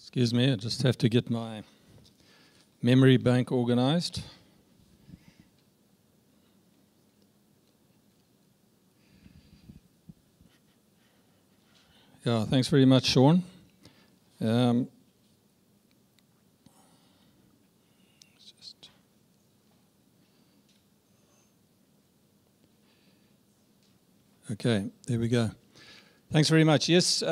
Excuse me, I just have to get my memory bank organized. Yeah, thanks very much, Sean. Okay, there we go. Thanks very much. Yes,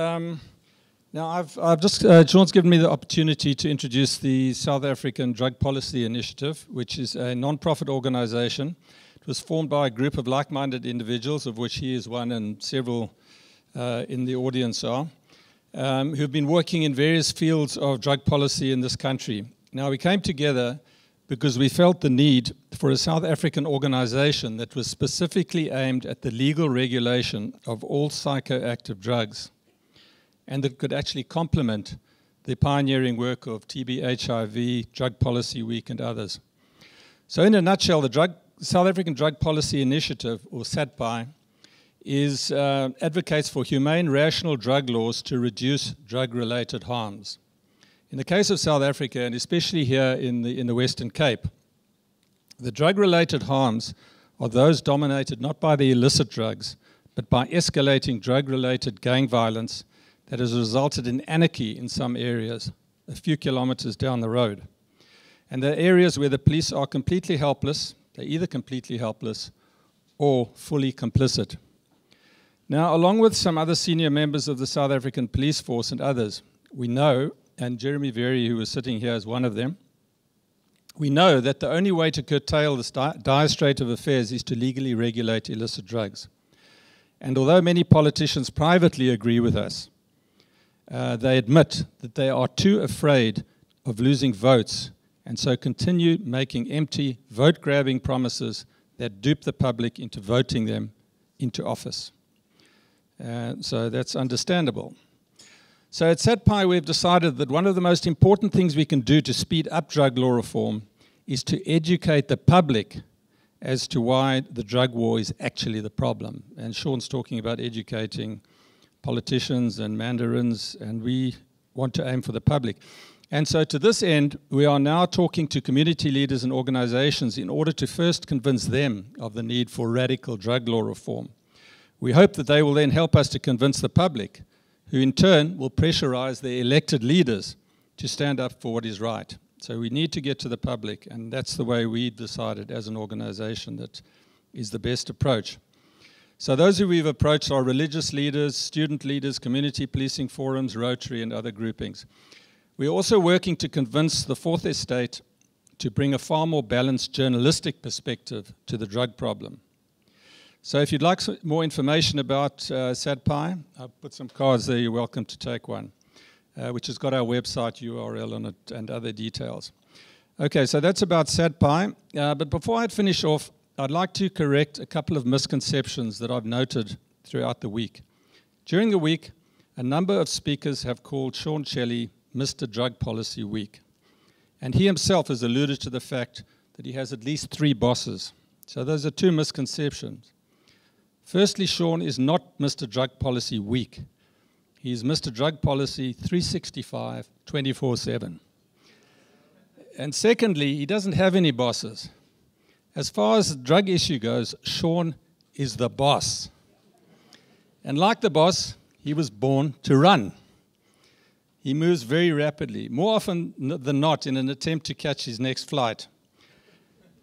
now I've just, Sean's given me the opportunity to introduce the South African Drug Policy Initiative, which is a non-profit organization. It was formed by a group of like-minded individuals, of which he is one and several in the audience are, who've been working in various fields of drug policy in this country. Now, we came together because we felt the need for a South African organization that was specifically aimed at the legal regulation of all psychoactive drugs and that could actually complement the pioneering work of TB, HIV, Drug Policy Week, and others. So in a nutshell, the South African Drug Policy Initiative, or SADPI, advocates for humane, rational drug laws to reduce drug-related harms. In the case of South Africa, and especially here in the Western Cape, the drug-related harms are those dominated not by the illicit drugs, but by escalating drug-related gang violence that has resulted in anarchy in some areas, a few kilometers down the road. And there are areas where the police are completely helpless. They're either completely helpless or fully complicit. Now, along with some other senior members of the South African Police Force and others, we know, and Jeremy Very, who is sitting here, is one of them, we know that the only way to curtail this dire state of affairs is to legally regulate illicit drugs. And although many politicians privately agree with us, they admit that they are too afraid of losing votes and so continue making empty, vote-grabbing promises that dupe the public into voting them into office. So that's understandable. So at SADPI, we've decided that one of the most important things we can do to speed up drug law reform is to educate the public as to why the drug war is actually the problem. And Sean's talking about educating politicians and mandarins, and we want to aim for the public. And so to this end, we are now talking to community leaders and organizations in order to first convince them of the need for radical drug law reform. We hope that they will then help us to convince the public, who in turn will pressurize their elected leaders to stand up for what is right. So we need to get to the public, and that's the way we decided as an organization that is the best approach. So those who we've approached are religious leaders, student leaders, community policing forums, Rotary, and other groupings. We're also working to convince the Fourth Estate to bring a far more balanced journalistic perspective to the drug problem. So if you'd like some more information about SADPI, I've put some cards there, you're welcome to take one, which has got our website URL on it and other details. Okay, so that's about SADPI. But before I finish off, I'd like to correct a couple of misconceptions that I've noted throughout the week. During the week, a number of speakers have called Sean Shelley Mr. Drug Policy Week. And he himself has alluded to the fact that he has at least 3 bosses. So those are 2 misconceptions. Firstly, Sean is not Mr. Drug Policy Week. He is Mr. Drug Policy 365, 24/7. And secondly, he doesn't have any bosses. As far as the drug issue goes, Sean is the boss. And like the boss, he was born to run. He moves very rapidly, more often than not in an attempt to catch his next flight.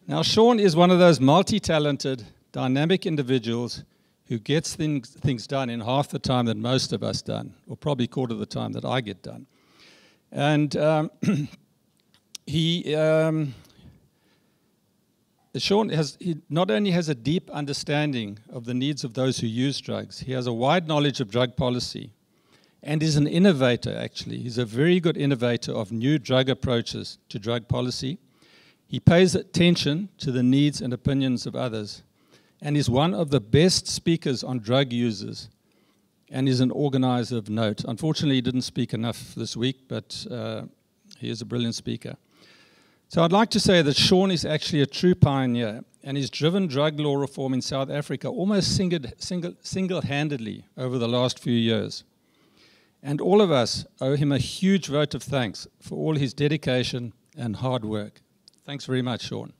Now, Sean is one of those multi-talented, dynamic individuals who gets things done in half the time that most of us done, or probably a quarter of the time that I get done. And Sean not only has a deep understanding of the needs of those who use drugs, he has a wide knowledge of drug policy and is an innovator, actually. He's a very good innovator of new drug approaches to drug policy. He pays attention to the needs and opinions of others and is one of the best speakers on drug users and is an organizer of note. Unfortunately, he didn't speak enough this week, but he is a brilliant speaker. So I'd like to say that Sean is actually a true pioneer and he's driven drug law reform in South Africa almost single-handedly over the last few years. And all of us owe him a huge vote of thanks for all his dedication and hard work. Thanks very much, Sean.